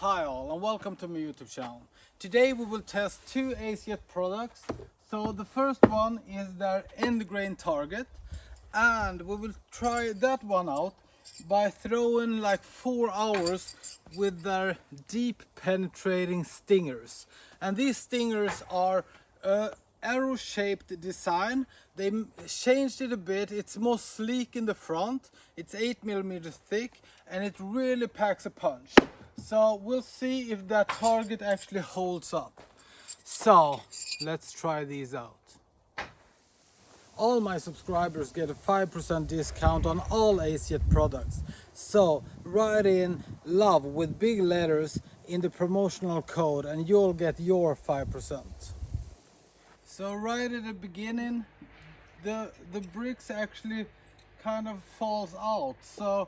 Hi all and welcome to my YouTube channel. Today we will test two AceJet products. So the first one is their endgrain target, and we will try that one out by throwing like 4 hours with their deep penetrating stingers. And these stingers are arrow shaped design. They changed it a bit. It's more sleek in the front, it's 8mm thick, and it really packs a punch. So we'll see if that target actually holds up. So let's try these out. All my subscribers get a 5% discount on all AceJet products. So write in LOVE with big letters in the promotional code and you'll get your 5%. So right at the beginning, the bricks actually kind of falls out. So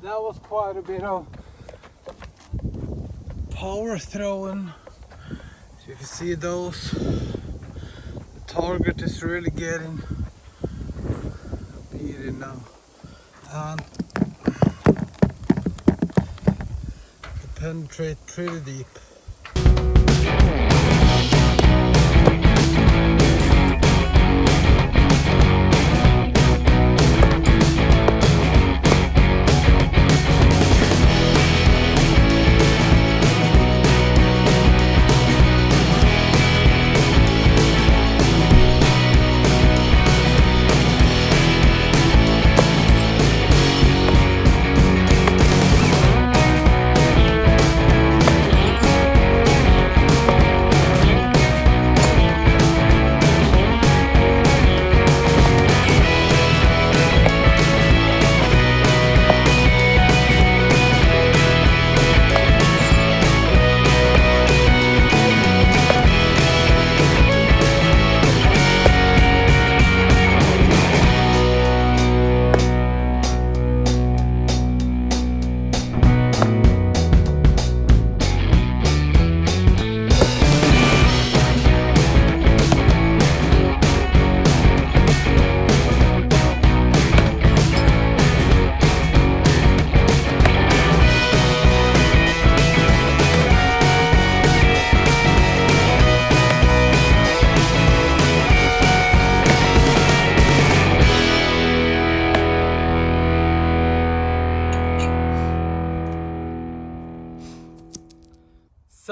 that was quite a bit of power throwing. So you can see those. The target is really getting beaten now, and it penetrates pretty deep.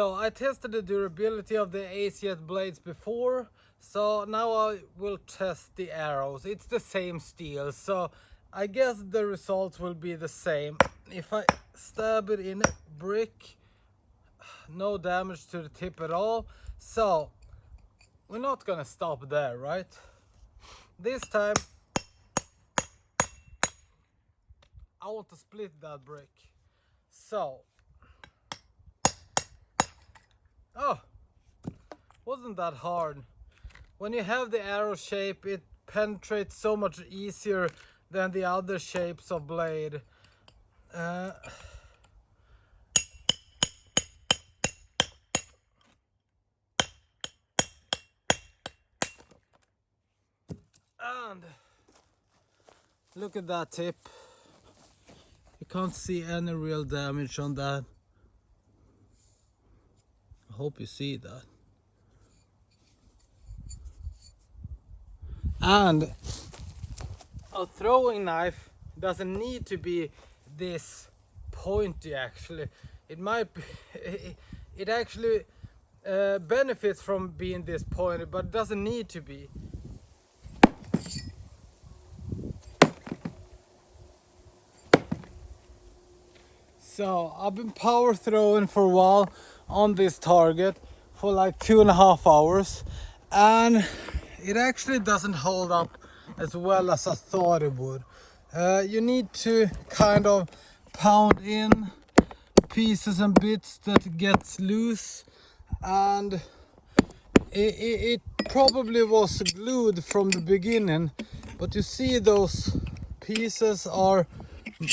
So I tested the durability of the AceJet blades before, so now I will test the arrows. It's the same steel, so I guess the results will be the same. If I stab it in a brick, no damage to the tip at all. So we're not gonna stop there, right? This time I want to split that brick. So, oh, wasn't that hard. When you have the arrow shape, it penetrates so much easier than the other shapes of blade. And look at that tip. You can't see any real damage on that. I hope you see that. And a throwing knife doesn't need to be this pointy actually. It might be, it actually benefits from being this pointy, but it doesn't need to be. So I've been power throwing for a while on this target for like 2.5 hours, and it actually doesn't hold up as well as I thought it would. You need to kind of pound in pieces and bits that gets loose, and it probably was glued from the beginning, but you see those pieces are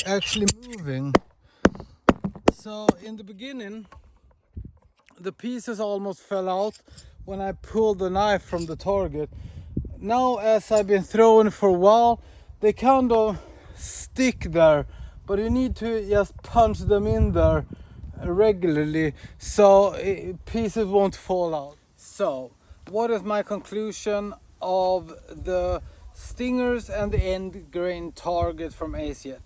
actually moving. So in the beginning the pieces almost fell out when I pulled the knife from the target. Now as I've been throwing for a while, they kind of stick there, but you need to just punch them in there regularly so pieces won't fall out. So what is my conclusion of the stingers and the end grain target from AceJet?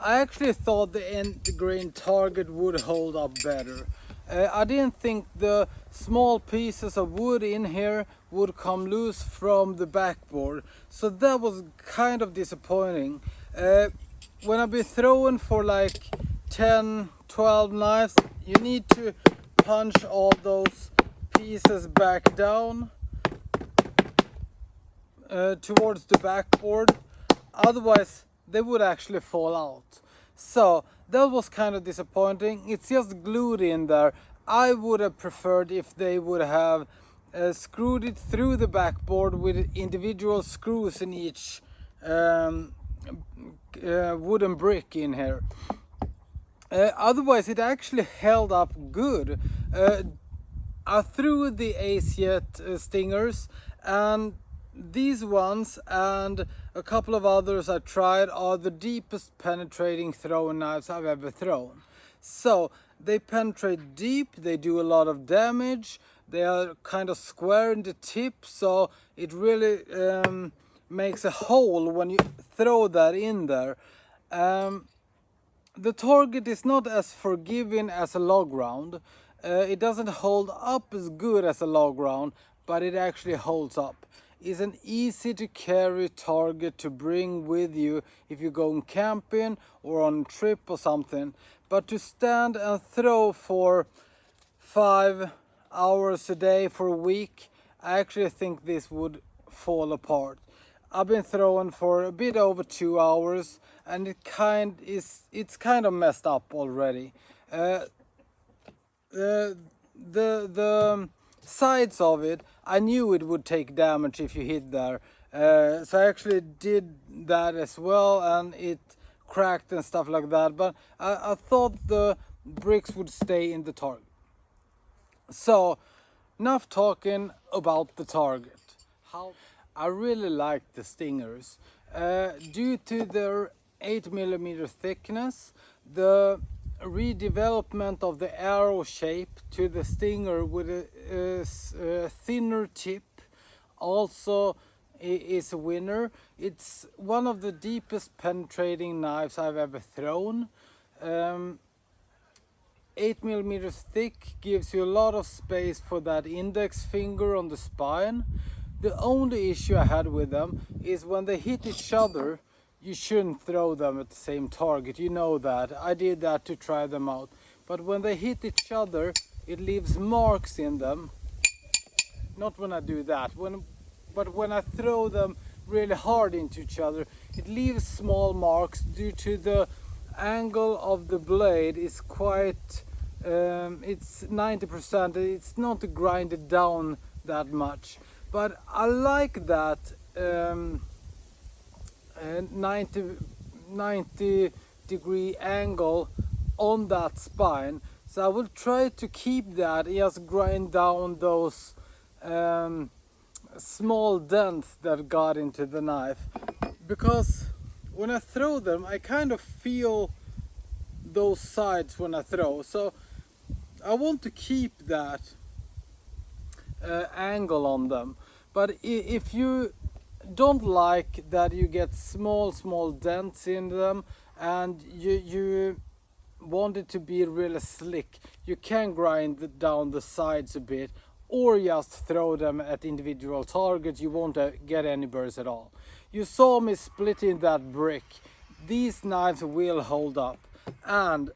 I actually thought the end grain target would hold up better. I didn't think the small pieces of wood in here would come loose from the backboard, so that was kind of disappointing. When I've been throwing for like 10-12 knives, you need to punch all those pieces back down towards the backboard, otherwise they would actually fall out. So that was kind of disappointing. It's just glued in there. I would have preferred if they would have screwed it through the backboard with individual screws in each wooden brick in here. Otherwise it actually held up good. I threw the AceJet stingers, and these ones and a couple of others I tried are the deepest penetrating throwing knives I've ever thrown. So they penetrate deep, they do a lot of damage, they are kind of square in the tip, so it really makes a hole when you throw that in there. The target is not as forgiving as a log round. It doesn't hold up as good as a log round, but it actually holds up. It's an easy to carry target to bring with you if you're going camping or on a trip or something. But to stand and throw for 5 hours a day for a week, I actually think this would fall apart. I've been throwing for a bit over 2 hours, and it's kind of messed up already. The sides of it, I knew it would take damage if you hit there, so I actually did that as well, and it cracked and stuff like that, but I thought the bricks would stay in the target. So enough talking about the target. I really like the stingers due to their 8mm thickness, the redevelopment of the arrow shape to the stinger with a thinner tip also is a winner. It's one of the deepest penetrating knives I've ever thrown. 8mm thick, gives you a lot of space for that index finger on the spine. The only issue I had with them is when they hit each other, you shouldn't throw them at the same target. You know that. I did that to try them out. But when they hit each other, it leaves marks in them. Not when I do that, but when I throw them really hard into each other, it leaves small marks due to the angle of the blade is quite, it's 90%, it's not grinded down that much. But I like that 90-degree angle on that spine. So I will try to keep that, just grind down those small dents that got into the knife. Because when I throw them, I kind of feel those sides when I throw. So I want to keep that angle on them. But if you don't like that you get small dents in them, and you want it to be really slick, you can grind down the sides a bit, or just throw them at individual targets. You won't get any burrs at all. You saw me splitting that brick. These knives will hold up, and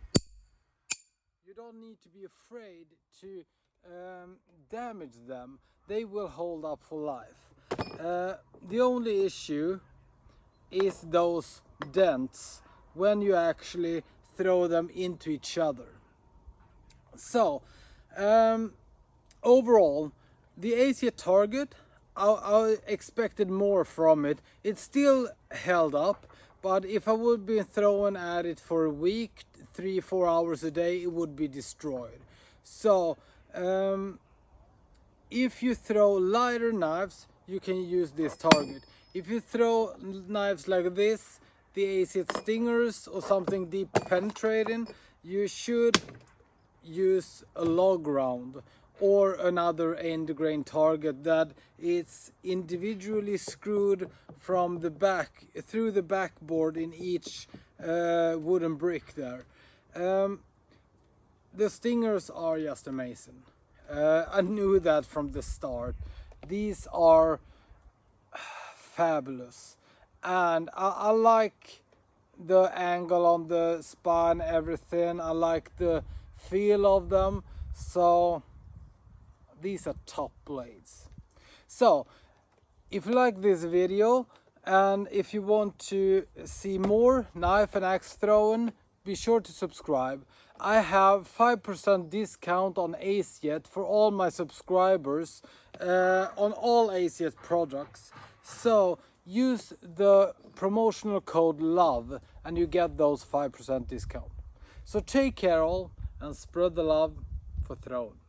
you don't need to be afraid to damage them. They will hold up for life. The only issue is those dents when you actually throw them into each other. So overall, the AceJet target, I expected more from it. It still held up, but if I would be throwing at it for a week, 3-4 hours a day, it would be destroyed. So if you throw lighter knives, you can use this target. If you throw knives like this, the AceJet stingers or something deep penetrating, you should use a log round or another end grain target that is individually screwed from the back through the backboard in each wooden brick there. The stingers are just amazing. I knew that from the start. These are fabulous, and I like the angle on the spine, everything. I like the feel of them. So these are top blades. So if you like this video, and if you want to see more knife and axe throwing, be sure to subscribe. I have 5% discount on AceJet for all my subscribers on all AceJet products. So use the promotional code LOVE and you get those 5% discount. So take care all, and spread the love for throwing.